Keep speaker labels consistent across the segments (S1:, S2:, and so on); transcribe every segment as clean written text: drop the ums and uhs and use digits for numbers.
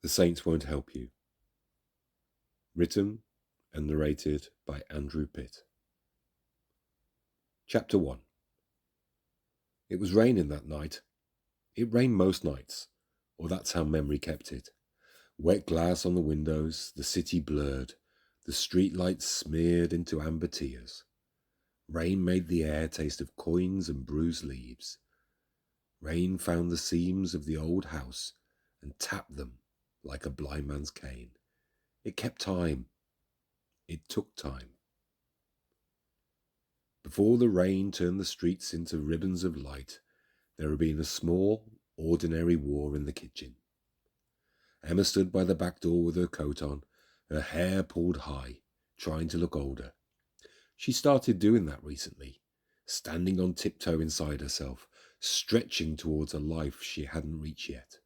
S1: The Saints Won't Help You. Written and narrated by Andrew Pitt. Chapter 1. It was raining that night. It rained most nights, or that's how memory kept it. Wet glass on the windows, the city blurred, the street lights smeared into amber tears. Rain made the air taste of coins and bruised leaves. Rain found the seams of the old house and tapped them like a blind man's cane. It kept time. It took time. Before the rain turned the streets into ribbons of light, there had been a small, ordinary war in the kitchen. Emma stood by the back door with her coat on, her hair pulled high, trying to look older. She started doing that recently, standing on tiptoe inside herself, stretching towards a life she hadn't reached yet.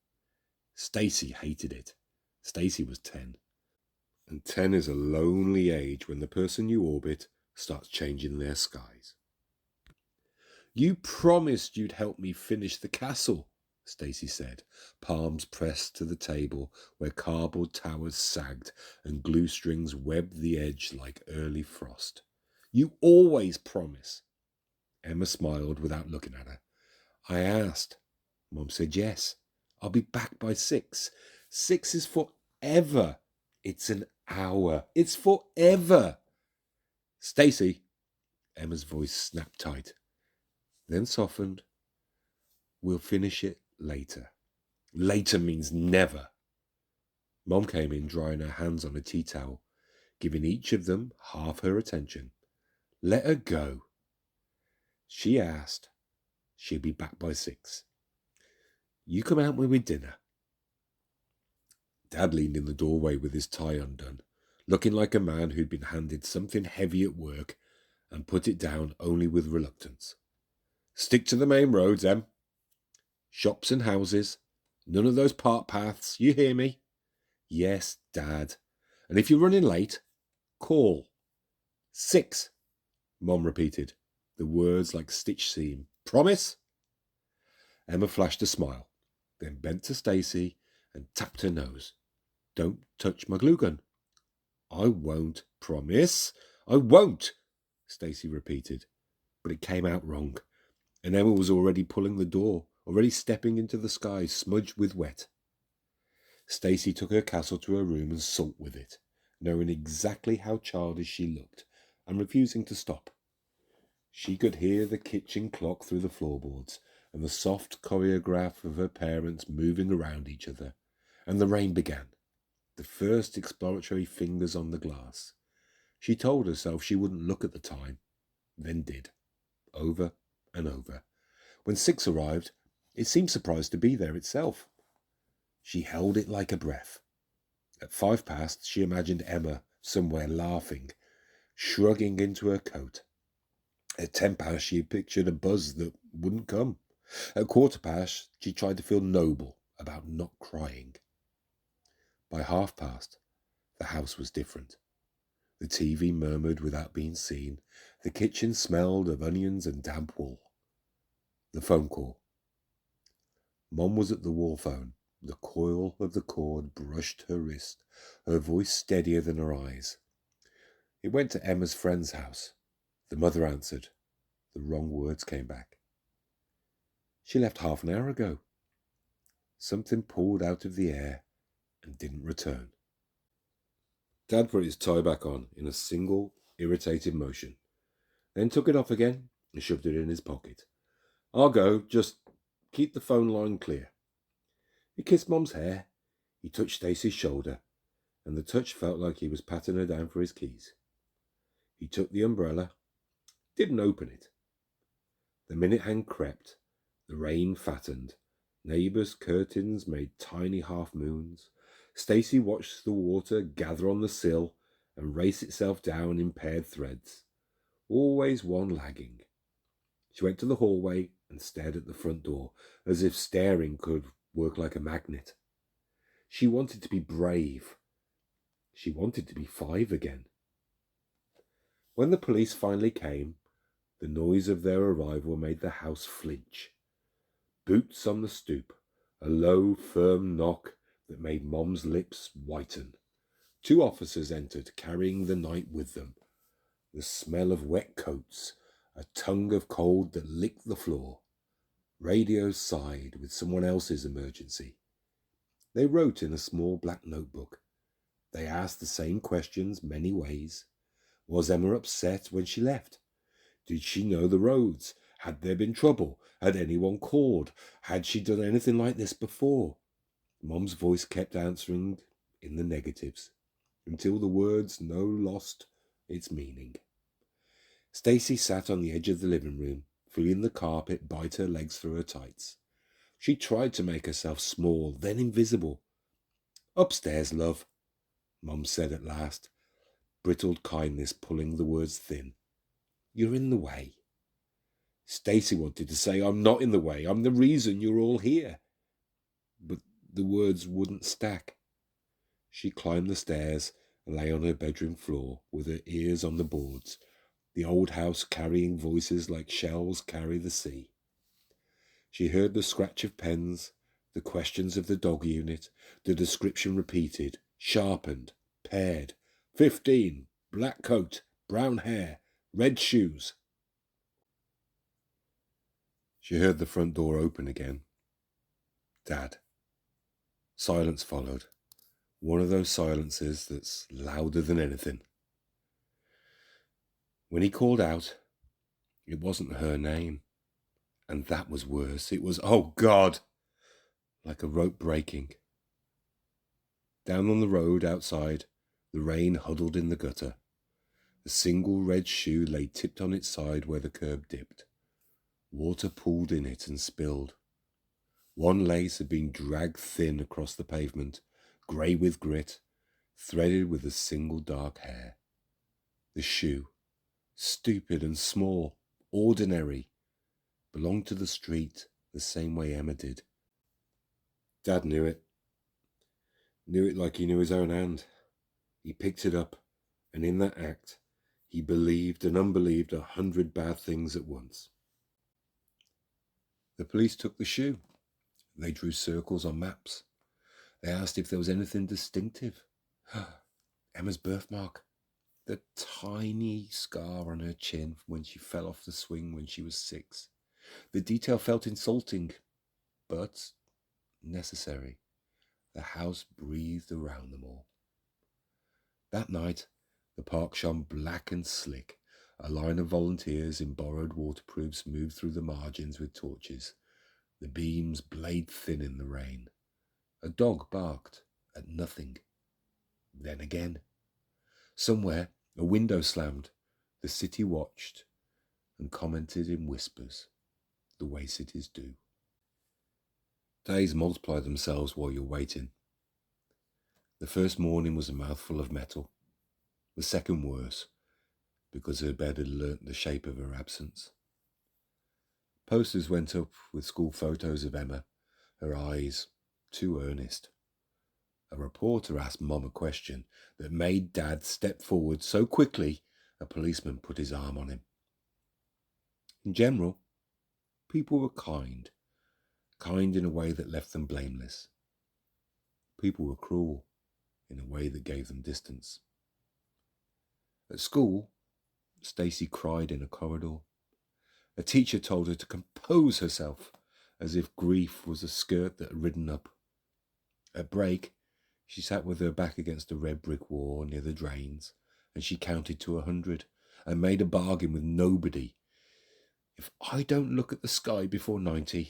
S1: Stacey hated it. Stacey was 10. And 10 is a lonely age when the person you orbit starts changing their skies. You promised you'd help me finish the castle, Stacey said, palms pressed to the table where cardboard towers sagged and glue strings webbed the edge like early frost. You always promise. Emma smiled without looking at her. I asked. Mum said yes. I'll be back by 6. 6 is forever. It's an hour. It's forever. Stacey, Emma's voice snapped tight, then softened. We'll finish it later. Later means never. Mom came in, drying her hands on a tea towel, giving each of them half her attention. Let her go. She asked. She'll be back by 6. You come out with me dinner. Dad leaned in the doorway with his tie undone, looking like a man who'd been handed something heavy at work and put it down only with reluctance. Stick to the main roads, Em. Shops and houses. None of those park paths. You hear me? Yes, Dad. And if you're running late, call. 6, Mom repeated, the words like stitch seam. Promise? Emma flashed a smile, then bent to Stacey and tapped her nose. Don't touch my glue gun. I won't. Promise? I won't, Stacey repeated, but it came out wrong, and Emma was already pulling the door, already stepping into the sky smudged with wet. Stacey took her castle to her room and sulked with it, knowing exactly how childish she looked, and refusing to stop. She could hear the kitchen clock through the floorboards, and the soft choreograph of her parents moving around each other, and the rain began, the first exploratory fingers on the glass. She told herself she wouldn't look at the time, then did, over and over. When 6 arrived, it seemed surprised to be there itself. She held it like a breath. At 5 past, she imagined Emma somewhere laughing, shrugging into her coat. At 10 past, she pictured a buzz that wouldn't come. At 15 past, she tried to feel noble about not crying. By 30 past, the house was different. The TV murmured without being seen. The kitchen smelled of onions and damp wool. The phone call. Mom was at the wall phone. The coil of the cord brushed her wrist, her voice steadier than her eyes. It went to Emma's friend's house. The mother answered. The wrong words came back. She left half an hour ago. Something pulled out of the air and didn't return. Dad put his tie back on in a single, irritated motion, then took it off again and shoved it in his pocket. I'll go, just keep the phone line clear. He kissed Mom's hair. He touched Stacey's shoulder, and the touch felt like he was patting her down for his keys. He took the umbrella, didn't open it. The minute hand crept, the rain fattened, neighbours' curtains made tiny half moons. Stacey watched the water gather on the sill and race itself down in paired threads, always one lagging. She went to the hallway and stared at the front door, as if staring could work like a magnet. She wanted to be brave. She wanted to be 5 again. When the police finally came, the noise of their arrival made the house flinch. Boots on the stoop, a low, firm knock, that made Mom's lips whiten. 2 officers entered, carrying the night with them. The smell of wet coats, a tongue of cold that licked the floor. Radios sighed with someone else's emergency. They wrote in a small black notebook. They asked the same questions many ways. Was Emma upset when she left? Did she know the roads? Had there been trouble? Had anyone called? Had she done anything like this before? Mom's voice kept answering in the negatives, until the words no lost its meaning. Stacey sat on the edge of the living room, feeling the carpet bite her legs through her tights. She tried to make herself small, then invisible. Upstairs, love, Mom said at last, brittled kindness pulling the words thin. You're in the way. Stacey wanted to say, I'm not in the way. I'm the reason you're all here. But the words wouldn't stack. She climbed the stairs and lay on her bedroom floor with her ears on the boards, the old house carrying voices like shells carry the sea. She heard the scratch of pens, the questions of the dog unit, the description repeated, sharpened, paired. 15, black coat, brown hair, red shoes. She heard the front door open again. Dad. Silence followed. One of those silences that's louder than anything. When he called out, it wasn't her name. And that was worse. It was, oh God, like a rope breaking. Down on the road outside, the rain huddled in the gutter. A single red shoe lay tipped on its side where the curb dipped. Water pooled in it and spilled. One lace had been dragged thin across the pavement, grey with grit, threaded with a single dark hair. The shoe, stupid and small, ordinary, belonged to the street the same way Emma did. Dad knew it. Knew it like he knew his own hand. He picked it up, and in that act, he believed and unbelieved 100 bad things at once. The police took the shoe. They drew circles on maps. They asked if there was anything distinctive. Emma's birthmark. The tiny scar on her chin from when she fell off the swing when she was 6. The detail felt insulting, but necessary. The house breathed around them all. That night, the park shone black and slick. A line of volunteers in borrowed waterproofs moved through the margins with torches. The beams blade thin in the rain. A dog barked at nothing. Then again. Somewhere, a window slammed. The city watched and commented in whispers, the way cities do. Days multiply themselves while you're waiting. The first morning was a mouthful of metal. The second worse, because her bed had learnt the shape of her absence. Posters went up with school photos of Emma, her eyes too earnest. A reporter asked Mom a question that made Dad step forward so quickly a policeman put his arm on him. In general, people were kind in a way that left them blameless. People were cruel in a way that gave them distance. At school, Stacey cried in a corridor. A teacher told her to compose herself, as if grief was a skirt that had ridden up. At break, she sat with her back against a red brick wall near the drains, and she counted to 100 and made a bargain with nobody. If I don't look at the sky before 90,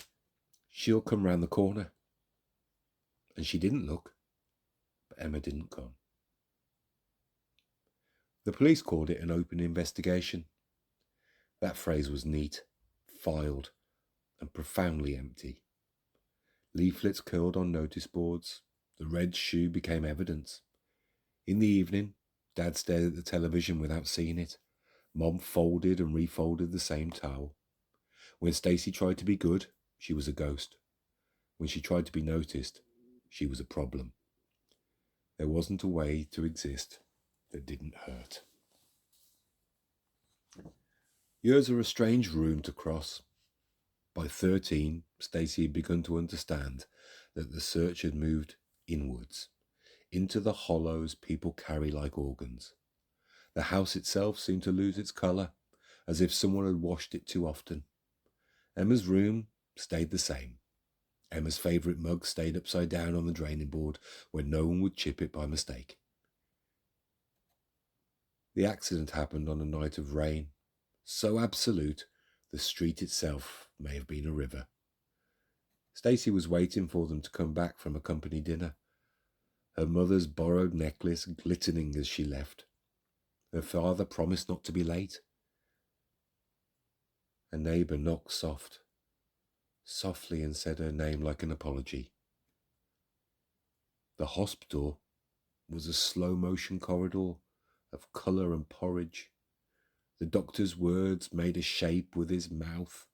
S1: she'll come round the corner. And she didn't look, but Emma didn't come. The police called it an open investigation. That phrase was neat, filed, and profoundly empty. Leaflets curled on notice boards. The red shoe became evidence. In the evening, Dad stared at the television without seeing it. Mom folded and refolded the same towel. When Stacey tried to be good, she was a ghost. When she tried to be noticed, she was a problem. There wasn't a way to exist that didn't hurt. Years are a strange room to cross. By 13, Stacey had begun to understand that the search had moved inwards, into the hollows people carry like organs. The house itself seemed to lose its colour, as if someone had washed it too often. Emma's room stayed the same. Emma's favourite mug stayed upside down on the draining board where no one would chip it by mistake. The accident happened on a night of rain, so absolute the street itself may have been a river. Stacey was waiting for them to come back from a company dinner, her mother's borrowed necklace glittering as she left. Her father promised not to be late. A neighbour knocked softly, and said her name like an apology. The hospital was a slow-motion corridor of colour and porridge. The doctor's words made a shape with his mouth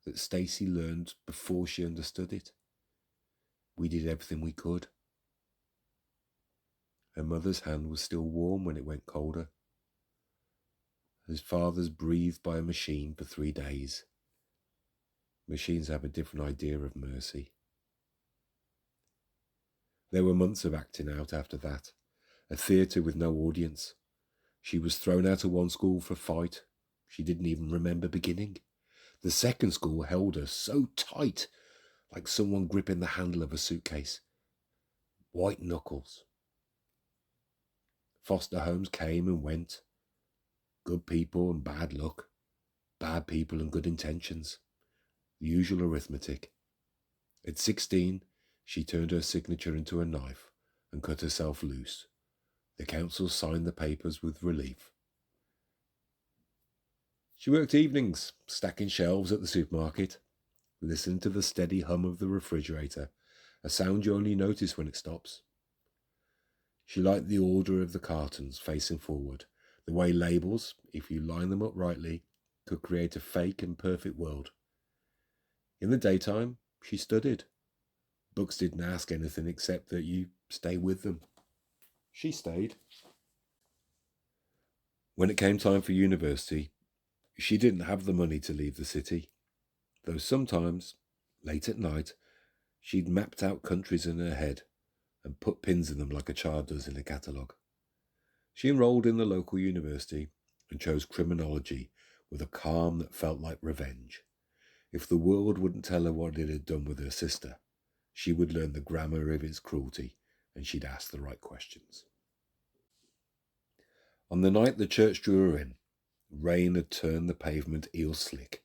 S1: that Stacey learned before she understood it. We did everything we could. Her mother's hand was still warm when it went colder. His father's breathed by a machine for 3 days. Machines have a different idea of mercy. There were months of acting out after that, a theatre with no audience. She was thrown out of one school for a fight she didn't even remember beginning. The second school held her so tight, like someone gripping the handle of a suitcase. White knuckles. Foster homes came and went. Good people and bad luck. Bad people and good intentions. The usual arithmetic. At 16, she turned her signature into a knife and cut herself loose. The council signed the papers with relief. She worked evenings, stacking shelves at the supermarket, listened to the steady hum of the refrigerator, a sound you only notice when it stops. She liked the order of the cartons facing forward, the way labels, if you line them up rightly, could create a fake and perfect world. In the daytime, she studied. Books didn't ask anything except that you stay with them. She stayed. When it came time for university, she didn't have the money to leave the city, though sometimes, late at night, she'd mapped out countries in her head and put pins in them like a child does in a catalogue. She enrolled in the local university and chose criminology with a calm that felt like revenge. If the world wouldn't tell her what it had done with her sister, she would learn the grammar of its cruelty, and she'd ask the right questions. On the night the church drew her in, rain had turned the pavement eel slick.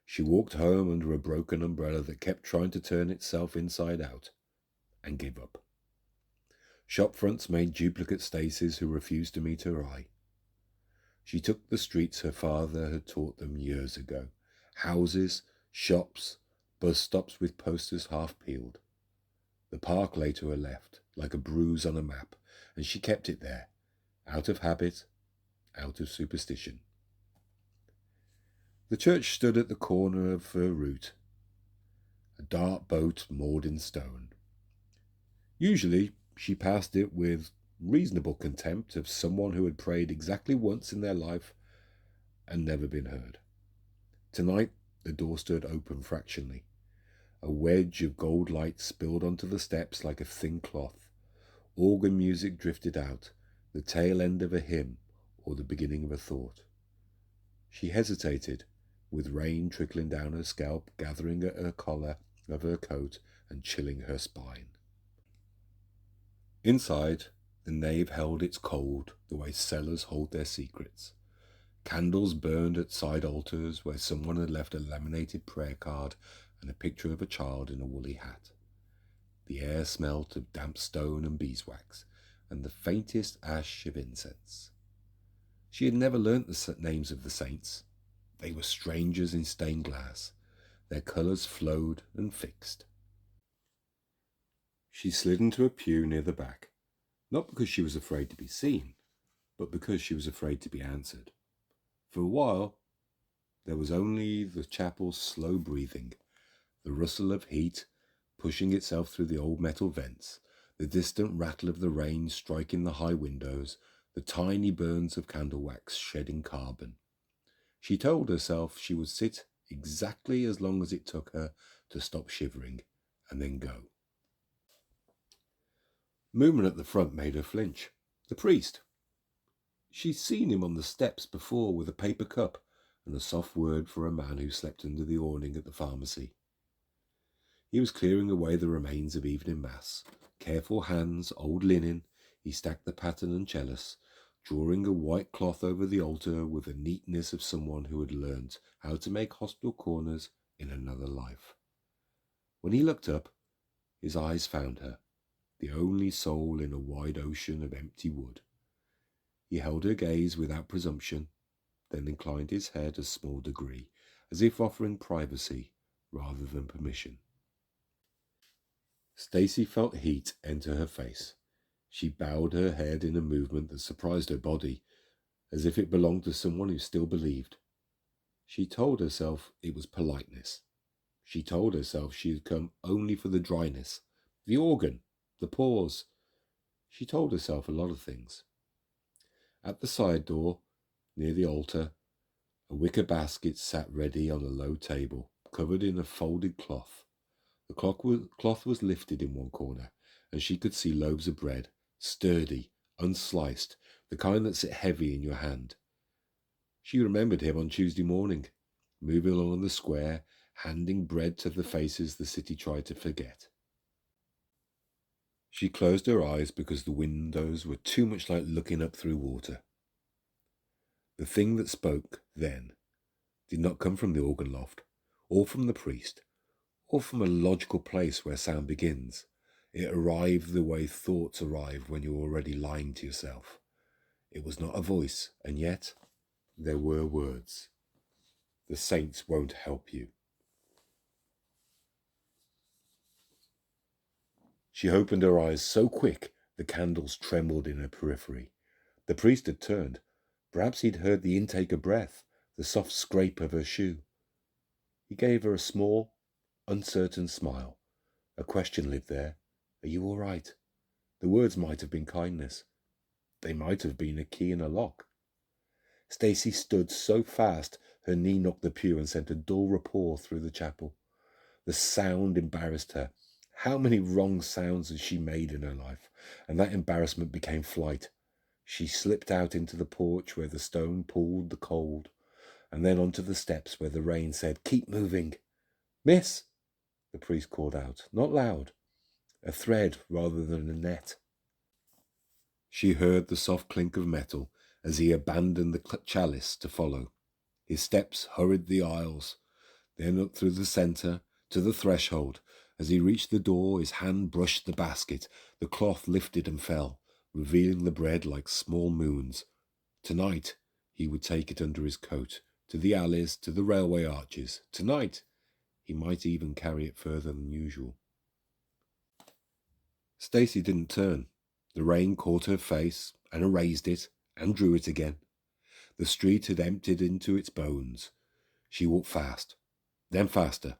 S1: She walked home under a broken umbrella that kept trying to turn itself inside out, and gave up. Shop fronts made duplicate Stacys who refused to meet her eye. She took the streets her father had taught them years ago. Houses, shops, bus stops with posters half peeled. The park lay to her left, like a bruise on a map, and she kept it there, out of habit, out of superstition. The church stood at the corner of her route, a dark boat moored in stone. Usually she passed it with reasonable contempt of someone who had prayed exactly once in their life and never been heard. Tonight the door stood open fractionally. A wedge of gold light spilled onto the steps like a thin cloth. Organ music drifted out, the tail end of a hymn or the beginning of a thought. She hesitated, with rain trickling down her scalp, gathering at her collar of her coat and chilling her spine. Inside, the nave held its cold the way cellars hold their secrets. Candles burned at side altars where someone had left a laminated prayer card and a picture of a child in a woolly hat. The air smelt of damp stone and beeswax, and the faintest ash of incense. She had never learnt the names of the saints. They were strangers in stained glass. Their colours flowed and fixed. She slid into a pew near the back, not because she was afraid to be seen, but because she was afraid to be answered. For a while, there was only the chapel's slow breathing, the rustle of heat pushing itself through the old metal vents, the distant rattle of the rain striking the high windows, the tiny burns of candle wax shedding carbon. She told herself she would sit exactly as long as it took her to stop shivering, and then go. Movement at the front made her flinch. The priest. She'd seen him on the steps before with a paper cup and a soft word for a man who slept under the awning at the pharmacy. He was clearing away the remains of evening mass. Careful hands, old linen, he stacked the paten and chalice, drawing a white cloth over the altar with the neatness of someone who had learnt how to make hospital corners in another life. When he looked up, his eyes found her, the only soul in a wide ocean of empty wood. He held her gaze without presumption, then inclined his head a small degree, as if offering privacy rather than permission. Stacey felt heat enter her face. She bowed her head in a movement that surprised her body, as if it belonged to someone who still believed. She told herself it was politeness. She told herself she had come only for the dryness, the organ, the pause. She told herself a lot of things. At the side door, near the altar, a wicker basket sat ready on a low table, covered in a folded cloth. The cloth was lifted in one corner, and she could see loaves of bread, sturdy, unsliced, the kind that sit heavy in your hand. She remembered him on Tuesday morning, moving along the square, handing bread to the faces the city tried to forget. She closed her eyes because the windows were too much like looking up through water. The thing that spoke then did not come from the organ loft, or from the priest, or from a logical place where sound begins. It arrived the way thoughts arrive when you're already lying to yourself. It was not a voice, and yet there were words. The saints won't help you. She opened her eyes so quick the candles trembled in her periphery. The priest had turned. Perhaps he'd heard the intake of breath, the soft scrape of her shoe. He gave her a small, uncertain smile. A question lived there. Are you all right? The words might have been kindness. They might have been a key in a lock. Stacey stood so fast her knee knocked the pew and sent a dull rapport through the chapel. The sound embarrassed her. How many wrong sounds had she made in her life? And that embarrassment became flight. She slipped out into the porch where the stone pulled the cold, and then onto the steps where the rain said, "Keep moving." "Miss," the priest called out, not loud, a thread rather than a net. She heard the soft clink of metal as he abandoned the chalice to follow. His steps hurried the aisles, then up through the centre to the threshold. As he reached the door, his hand brushed the basket. The cloth lifted and fell, revealing the bread like small moons. Tonight, he would take it under his coat, to the alleys, to the railway arches. Tonight, he might even carry it further than usual. Stacey didn't turn. The rain caught her face and erased it and drew it again. The street had emptied into its bones. She walked fast, then faster,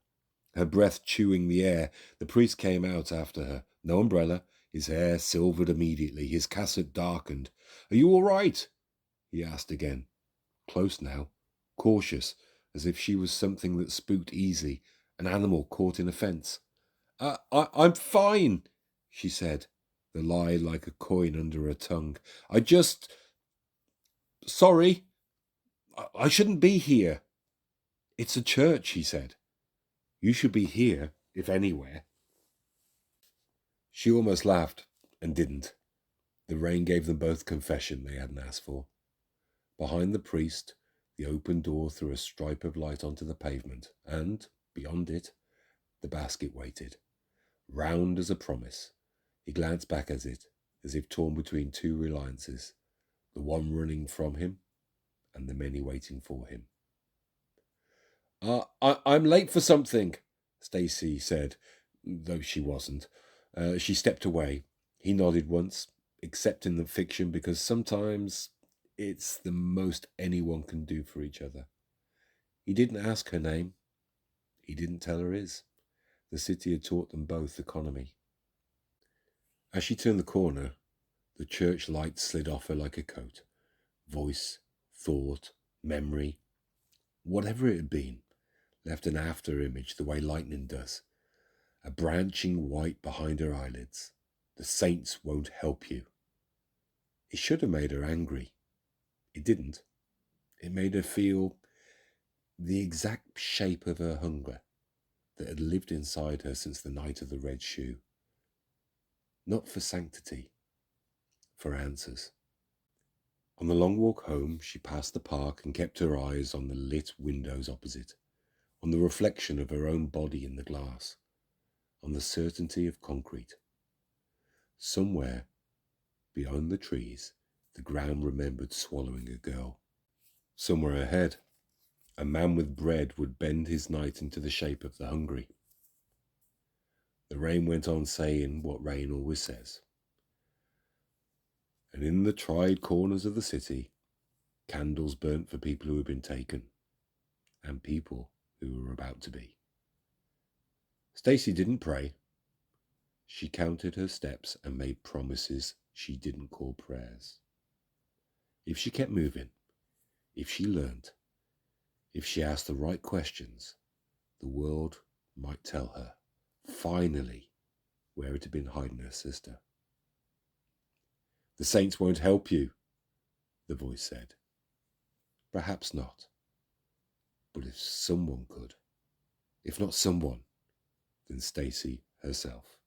S1: her breath chewing the air. The priest came out after her. No umbrella, his hair silvered immediately, his cassock darkened. "Are you all right?" he asked again. Close now, cautious, as if she was something that spooked easy, an animal caught in a fence. I'm fine," she said, the lie like a coin under her tongue. Sorry, I shouldn't be here." "It's a church," he said. "You should be here, if anywhere." She almost laughed, and didn't. The rain gave them both confession they hadn't asked for. Behind the priest, the open door threw a stripe of light onto the pavement, and, beyond it, the basket waited, round as a promise. He glanced back at it, as if torn between two reliances, the one running from him, and the many waiting for him. I'm late for something," Stacey said, though she wasn't. She stepped away. He nodded once, accepting the fiction because sometimes it's the most anyone can do for each other. He didn't ask her name. He didn't tell her his. The city had taught them both economy. As she turned the corner, the church light slid off her like a coat. Voice, thought, memory, whatever it had been, left an after image the way lightning does, a branching white behind her eyelids. The saints won't help you. It should have made her angry. It didn't. It made her feel the exact shape of her hunger that had lived inside her since the night of the red shoe. Not for sanctity, for answers. On the long walk home, she passed the park and kept her eyes on the lit windows opposite, on the reflection of her own body in the glass, on the certainty of concrete. Somewhere, beyond the trees, the ground remembered swallowing a girl. Somewhere ahead, a man with bread would bend his night into the shape of the hungry. The rain went on saying what rain always says. And in the tried corners of the city, candles burnt for people who had been taken, and people who were about to be. Stacey didn't pray. She counted her steps and made promises she didn't call prayers. If she kept moving, if she learned, if she asked the right questions, the world might tell her, finally, where it had been hiding her sister. The saints won't help you, the voice said. Perhaps not. But if someone could, if not someone, then Stacey herself.